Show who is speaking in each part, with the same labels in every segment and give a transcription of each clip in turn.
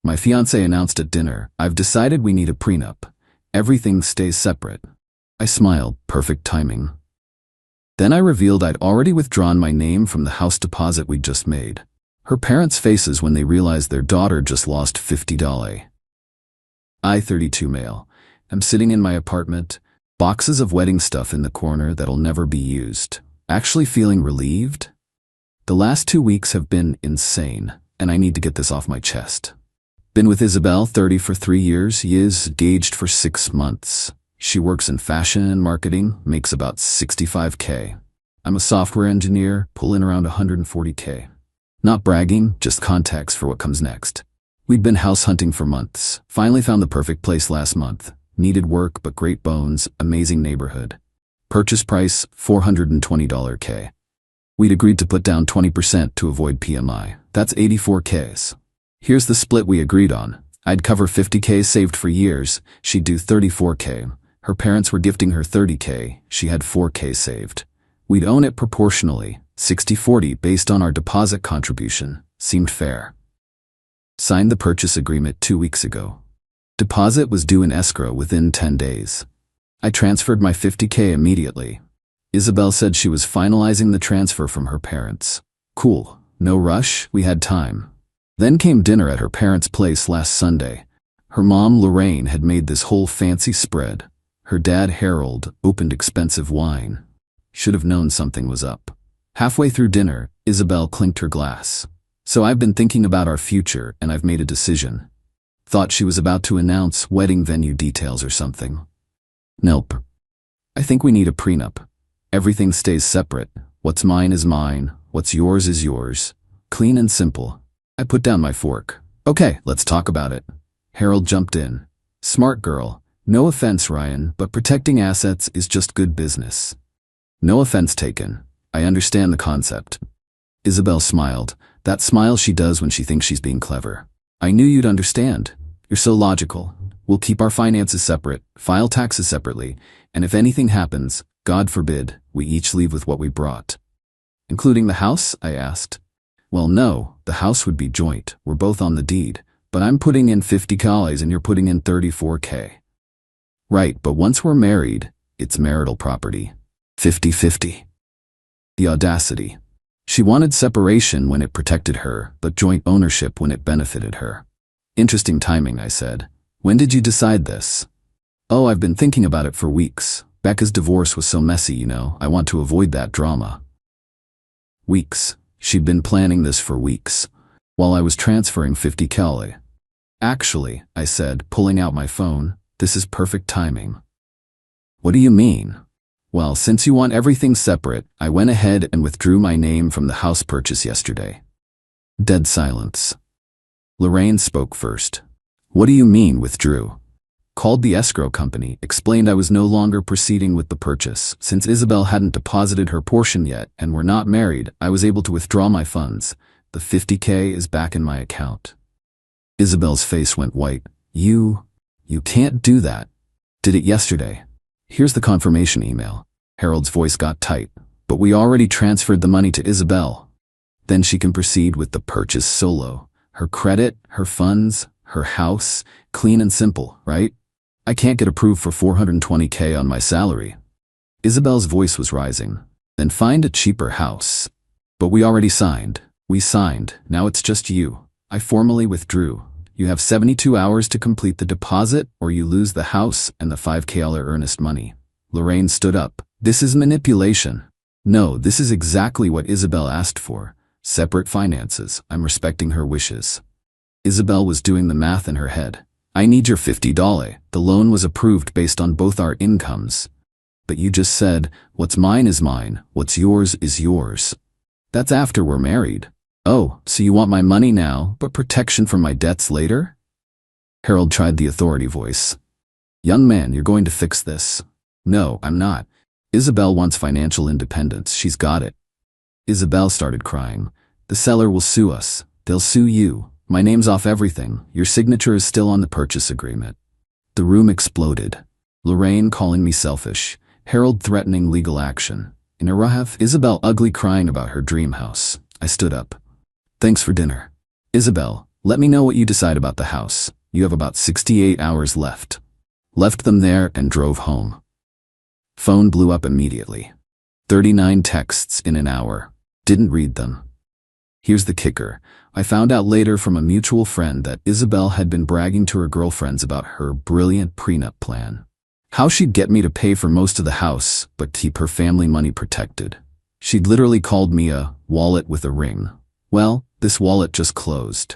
Speaker 1: My fiancé announced at dinner, "I've decided we need a prenup. Everything stays separate." I smiled, perfect timing. Then I revealed I'd already withdrawn my name from the house deposit we'd just made. Her parents' faces when they realized their daughter just lost $50. I, 32 male, am sitting in my apartment, boxes of wedding stuff in the corner that'll never be used. Actually feeling relieved? The last 2 weeks have been insane, and I need to get this off my chest. Been with Isabel, 30 for 3 years, engaged for 6 months. She works in fashion and marketing, makes about $65K. I'm a software engineer, pull in around $140K. Not bragging, just context for what comes next. We'd been house hunting for months, finally found the perfect place last month. Needed work but great bones, amazing neighborhood. Purchase price, $420K. We'd agreed to put down 20% to avoid PMI. That's 84Ks. Here's the split we agreed on. I'd cover 50K saved for years, she'd do 34K. Her parents were gifting her 30K, she had 4K saved. We'd own it proportionally, 60-40 based on our deposit contribution. Seemed fair. Signed the purchase agreement 2 weeks ago. Deposit was due in escrow within 10 days. I transferred my 50K immediately. Isabel said she was finalizing the transfer from her parents. Cool, no rush, we had time. Then came dinner at her parents' place last Sunday. Her mom, Lorraine, had made this whole fancy spread. Her dad, Harold, opened expensive wine. Should have known something was up. Halfway through dinner, Isabel clinked her glass. "So I've been thinking about our future, and I've made a decision." Thought she was about to announce wedding venue details or something. Nope. I think we need a prenup. Everything stays separate. What's mine is mine. What's yours is yours. Clean and simple. I put down my fork. "Okay, let's talk about it." Harold jumped in. "Smart girl. No offense, Ryan, but protecting assets is just good business." "No offense taken. I understand the concept." Isabel smiled. That smile she does when she thinks she's being clever. "I knew you'd understand. You're so logical. We'll keep our finances separate, file taxes separately, and if anything happens, God forbid, we each leave with what we brought." "Including the house?" I asked. "Well, no, the house would be joint. We're both on the deed, but I'm putting in 50K and you're putting in 34K. "Right, but once we're married, it's marital property. 50-50. The audacity. She wanted separation when it protected her, but joint ownership when it benefited her. "Interesting timing," I said. "When did you decide this?" "Oh, I've been thinking about it for weeks. Becca's divorce was so messy, you know. I want to avoid that drama." Weeks. She'd been planning this for weeks, while I was transferring 50K. "Actually," I said, pulling out my phone, "this is perfect timing." "What do you mean?" "Well, since you want everything separate, I went ahead and withdrew my name from the house purchase yesterday." Dead silence. Lorraine spoke first. "What do you mean, withdrew?" "Called the escrow company, explained I was no longer proceeding with the purchase. Since Isabel hadn't deposited her portion yet and we're not married, I was able to withdraw my funds. The 50K is back in my account." Isabel's face went white. You can't do that." "Did it yesterday. Here's the confirmation email." Harold's voice got tight. "But we already transferred the money to Isabel. Then she can proceed with the purchase solo. Her credit, her funds, her house, clean and simple, right? I can't get approved for 420K on my salary." Isabel's voice was rising. "Then find a cheaper house." "But we already signed." "We signed. Now it's just you. I formally withdrew. You have 72 hours to complete the deposit or you lose the house and the 5K earnest money." Lorraine stood up. "This is manipulation." "No, this is exactly what Isabel asked for. Separate finances. I'm respecting her wishes." Isabel was doing the math in her head. "I need your $50. The loan was approved based on both our incomes." "But you just said, what's mine is mine, what's yours is yours." "That's after we're married." "Oh, so you want my money now, but protection from my debts later?" Harold tried the authority voice. "Young man, you're going to fix this." "No, I'm not. Isabel wants financial independence. She's got it." Isabel started crying. "The seller will sue us. They'll sue you. My name's off everything. Your signature is still on the purchase agreement." The room exploded. Lorraine calling me selfish. Harold threatening legal action. In a rough, Isabel ugly crying about her dream house. I stood up. "Thanks for dinner." "Isabel, Let me know what you decide about the house. You have about 68 hours left. Left them there and drove home. Phone blew up immediately. 39 texts in an hour. Didn't read them. Here's the kicker. I found out later from a mutual friend that Isabel had been bragging to her girlfriends about her brilliant prenup plan. How she'd get me to pay for most of the house, but keep her family money protected. She'd literally called me a wallet with a ring. Well, this wallet just closed.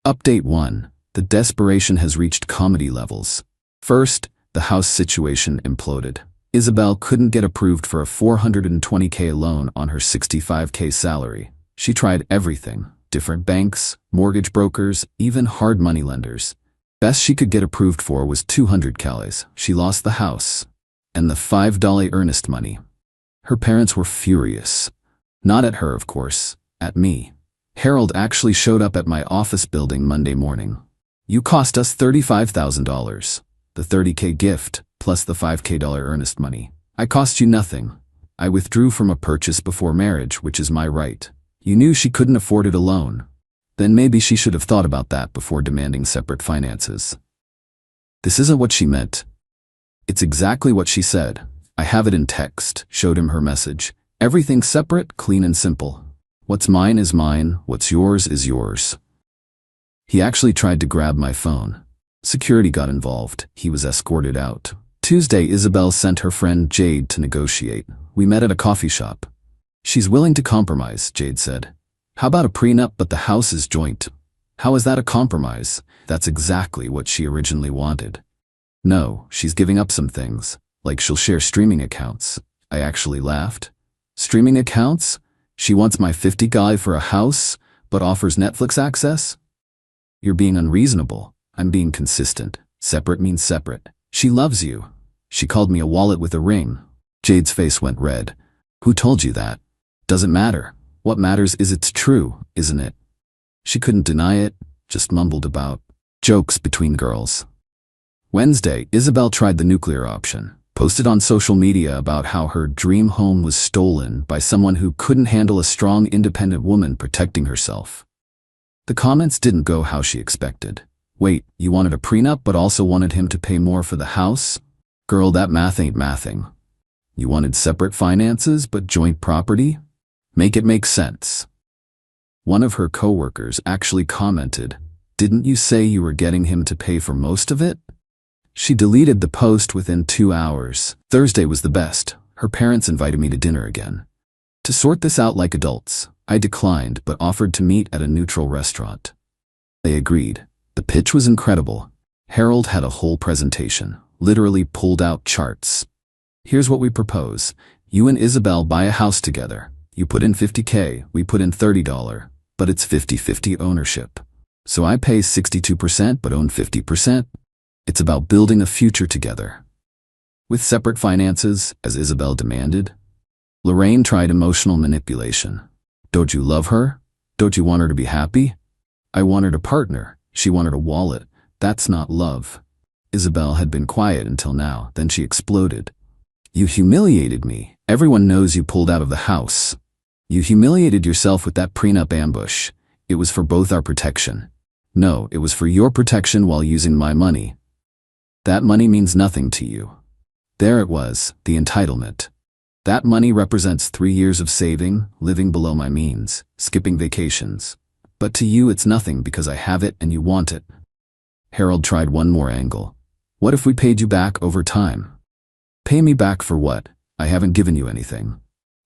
Speaker 1: Update 1. The desperation has reached comedy levels. First, the house situation imploded. Isabel couldn't get approved for a $420K loan on her $65K salary. She tried everything. Different banks, mortgage brokers, even hard money lenders. Best she could get approved for was $200K. She lost the house. And the $5 earnest money. Her parents were furious. Not at her, of course. At me. Harold actually showed up at my office building Monday morning. You cost us $35,000. The $30K gift, plus the $5K earnest money. I cost you nothing. I withdrew from a purchase before marriage, which is my right. You knew she couldn't afford it alone. Then maybe she should have thought about that before demanding separate finances. This isn't what she meant. It's exactly what she said. I have it in text, showed him her message. Everything separate, clean and simple. What's mine is mine, what's yours is yours. He actually tried to grab my phone. Security got involved. He was escorted out. Tuesday, Isabel sent her friend Jade to negotiate. We met at a coffee shop. She's willing to compromise, Jade said. How about a prenup but the house is joint? How is that a compromise? That's exactly what she originally wanted. No, she's giving up some things, like she'll share streaming accounts. I actually laughed. Streaming accounts? She wants my $50K for a house, but offers Netflix access? You're being unreasonable. I'm being consistent. Separate means separate. She loves you. She called me a wallet with a ring. Jade's face went red. Who told you that? Doesn't matter. What matters is it's true, isn't it? She couldn't deny it, just mumbled about jokes between girls. Wednesday, Isabel tried the nuclear option. Posted on social media about how her dream home was stolen by someone who couldn't handle a strong, independent woman protecting herself. The comments didn't go how she expected. Wait, you wanted a prenup but also wanted him to pay more for the house? Girl, that math ain't mathing. You wanted separate finances but joint property? Make it make sense. One of her coworkers actually commented, "Didn't you say you were getting him to pay for most of it?" She deleted the post within 2 hours. Thursday was the best. Her parents invited me to dinner again. To sort this out like adults, I declined but offered to meet at a neutral restaurant. They agreed. The pitch was incredible. Harold had a whole presentation, literally pulled out charts. Here's what we propose. You and Isabel buy a house together. You put in $50K, we put in $30, but it's 50-50 ownership. So I pay 62% but own 50%. It's about building a future together. With separate finances, as Isabel demanded. Lorraine tried emotional manipulation. Don't you love her? Don't you want her to be happy? I wanted a partner. She wanted a wallet. That's not love. Isabel had been quiet until now, then she exploded. You humiliated me. Everyone knows you pulled out of the house. You humiliated yourself with that prenup ambush. It was for both our protection. No, it was for your protection while using my money. That money means nothing to you. There it was, the entitlement. That money represents 3 years of saving, living below my means, skipping vacations. But to you it's nothing because I have it and you want it. Harold tried one more angle. What if we paid you back over time? Pay me back for what? I haven't given you anything.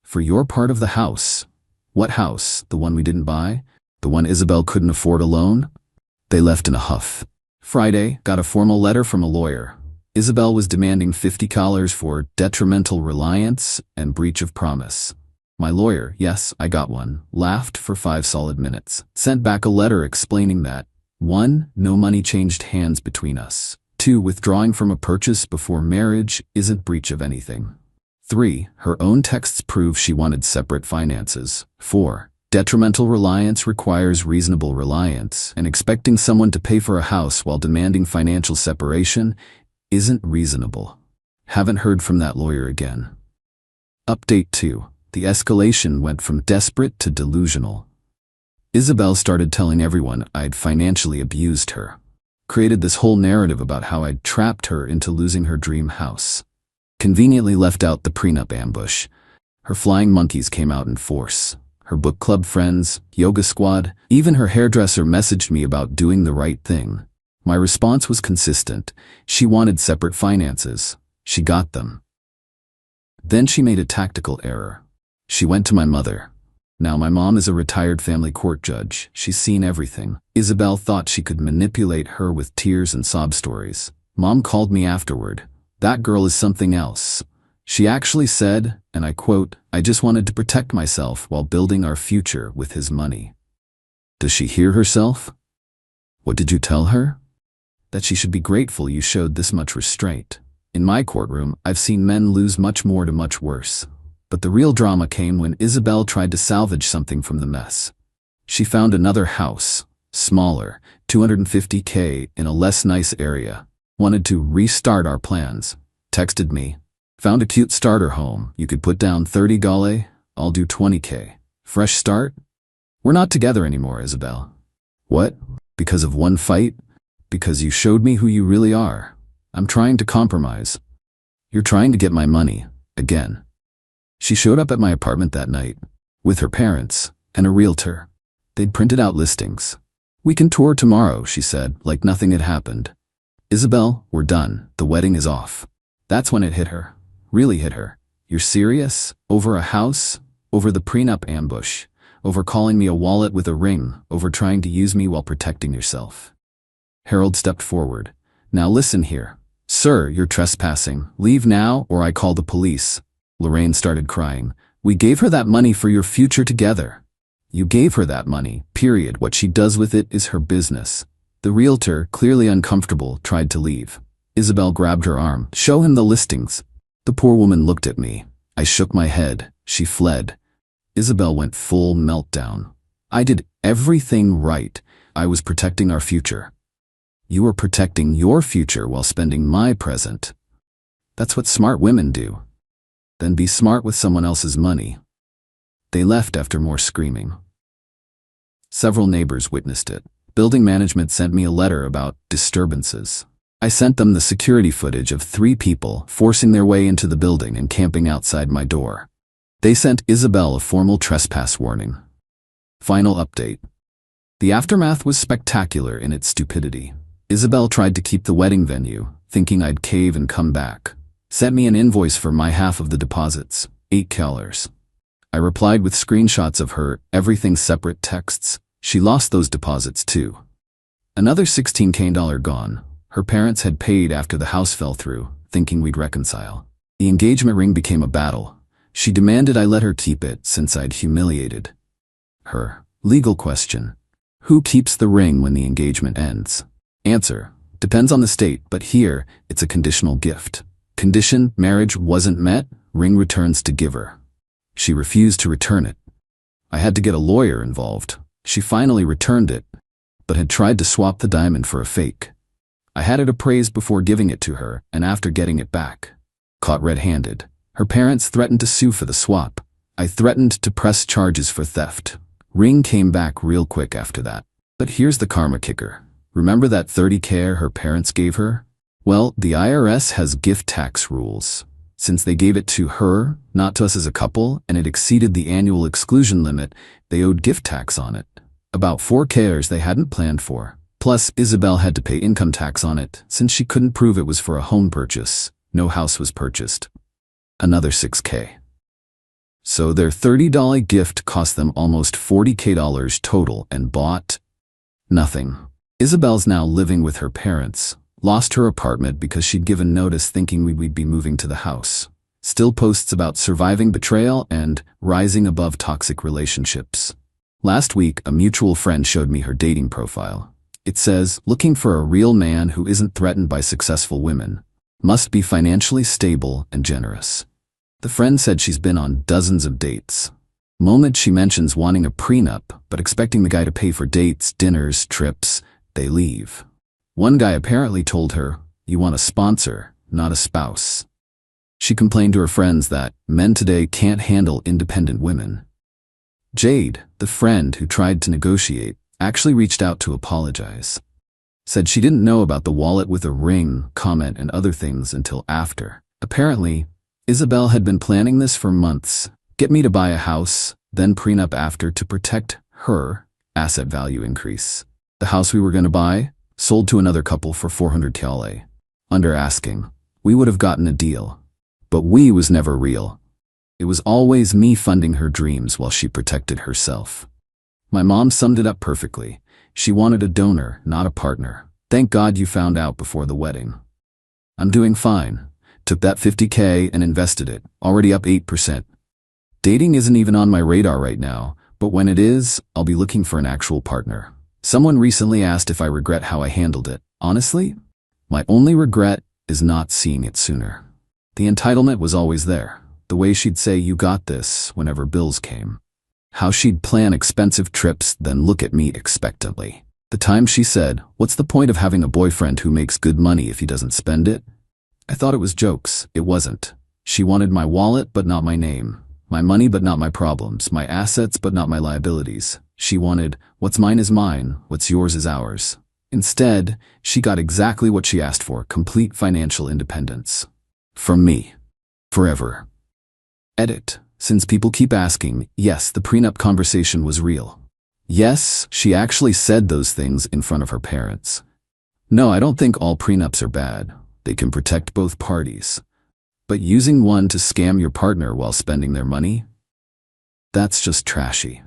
Speaker 1: For your part of the house. What house? The one we didn't buy? The one Isabel couldn't afford alone? They left in a huff. Friday, got a formal letter from a lawyer. Isabel was demanding $50 for detrimental reliance and breach of promise. My lawyer, yes, I got one, laughed for 5 solid minutes. Sent back a letter explaining that 1. No money changed hands between us. 2. Withdrawing from a purchase before marriage isn't breach of anything. 3. Her own texts prove she wanted separate finances. 4. Detrimental reliance requires reasonable reliance, and expecting someone to pay for a house while demanding financial separation isn't reasonable. Haven't heard from that lawyer again. Update 2. The escalation went from desperate to delusional. Isabel started telling everyone I'd financially abused her. Created this whole narrative about how I'd trapped her into losing her dream house. Conveniently left out the prenup ambush. Her flying monkeys came out in force. Her book club friends, yoga squad, even her hairdresser messaged me about doing the right thing. My response was consistent. She wanted separate finances. She got them. Then she made a tactical error. She went to my mother. Now my mom is a retired family court judge. She's seen everything. Isabel thought she could manipulate her with tears and sob stories. Mom called me afterward. That girl is something else. She actually said, and I quote, "I just wanted to protect myself while building our future with his money." Does she hear herself? What did you tell her? That she should be grateful you showed this much restraint. In my courtroom, I've seen men lose much more to much worse. But the real drama came when Isabel tried to salvage something from the mess. She found another house, smaller, $250K in a less nice area. Wanted to restart our plans. Texted me. Found a cute starter home. You could put down 30 gale, I'll do 20K. Fresh start? We're not together anymore, Isabel. What? Because of one fight? Because you showed me who you really are. I'm trying to compromise. You're trying to get my money, again. She showed up at my apartment that night, with her parents, and a realtor. They'd printed out listings. "We can tour tomorrow," she said, like nothing had happened. "Isabel, we're done. The wedding is off." That's when it hit her. Really hit her. "You're serious? Over a house? Over the prenup ambush? Over calling me a wallet with a ring? Over trying to use me while protecting yourself?" Harold stepped forward. "Now listen here. Sir, you're trespassing. Leave now or I call the police." Lorraine started crying. "We gave her that money for your future together." "You gave her that money, period. What she does with it is her business." The realtor, clearly uncomfortable, tried to leave. Isabel grabbed her arm. "Show him the listings." The poor woman looked at me. I shook my head. She fled. Isabel went full meltdown. "I did everything right. I was protecting our future." "You were protecting your future while spending my present." "That's what smart women do." "Then be smart with someone else's money." They left after more screaming. Several neighbors witnessed it. Building management sent me a letter about disturbances. I sent them the security footage of 3 people forcing their way into the building and camping outside my door. They sent Isabel a formal trespass warning. Final update. The aftermath was spectacular in its stupidity. Isabel tried to keep the wedding venue, thinking I'd cave and come back. Sent me an invoice for my half of the deposits, $8. I replied with screenshots of her everything separate texts. She lost those deposits too. Another $16K gone. Her parents had paid after the house fell through, thinking we'd reconcile. The engagement ring became a battle. She demanded I let her keep it since I'd humiliated her. Legal question. Who keeps the ring when the engagement ends? Answer. Depends on the state, but here, it's a conditional gift. Condition, marriage wasn't met, ring returns to giver. She refused to return it. I had to get a lawyer involved. She finally returned it, but had tried to swap the diamond for a fake. I had it appraised before giving it to her, and after getting it back. Caught red-handed. Her parents threatened to sue for the swap. I threatened to press charges for theft. Ring came back real quick after that. But here's the karma kicker. Remember that $30K her parents gave her? Well, the IRS has gift tax rules. Since they gave it to her, not to us as a couple, and it exceeded the annual exclusion limit, they owed gift tax on it. About $4K they hadn't planned for. Plus, Isabel had to pay income tax on it, since she couldn't prove it was for a home purchase. No house was purchased. Another $6K. So their $30 gift cost them almost $40K total and bought nothing. Isabel's now living with her parents. Lost her apartment because she'd given notice thinking we'd be moving to the house. Still posts about surviving betrayal and rising above toxic relationships. Last week, a mutual friend showed me her dating profile. It says, looking for a real man who isn't threatened by successful women. Must be financially stable and generous. The friend said she's been on dozens of dates. Moment she mentions wanting a prenup, but expecting the guy to pay for dates, dinners, trips, they leave. One guy apparently told her, "You want a sponsor, not a spouse." She complained to her friends that men today can't handle independent women. Jade, the friend who tried to negotiate, actually reached out to apologize. Said she didn't know about the wallet with a ring, comment, and other things until after. Apparently, Isabel had been planning this for months. Get me to buy a house, then prenup after to protect her asset value increase. The house we were going to buy sold to another couple for 400 TL. Under asking, we would have gotten a deal. But we was never real. It was always me funding her dreams while she protected herself. My mom summed it up perfectly. She wanted a donor, not a partner. Thank God you found out before the wedding. I'm doing fine. Took that 50K and invested it, already up 8%. Dating isn't even on my radar right now, but when it is, I'll be looking for an actual partner. Someone recently asked if I regret how I handled it. Honestly, my only regret is not seeing it sooner. The entitlement was always there. The way she'd say, "You got this," whenever bills came. How she'd plan expensive trips, then look at me expectantly. The time she said, "What's the point of having a boyfriend who makes good money if he doesn't spend it?" I thought it was jokes. It wasn't. She wanted my wallet but not my name. My money but not my problems. My assets but not my liabilities. She wanted, what's mine is mine, what's yours is ours. Instead, she got exactly what she asked for, complete financial independence. From me. Forever. Edit. Since people keep asking, yes, the prenup conversation was real. Yes, she actually said those things in front of her parents. No, I don't think all prenups are bad. They can protect both parties. But using one to scam your partner while spending their money? That's just trashy.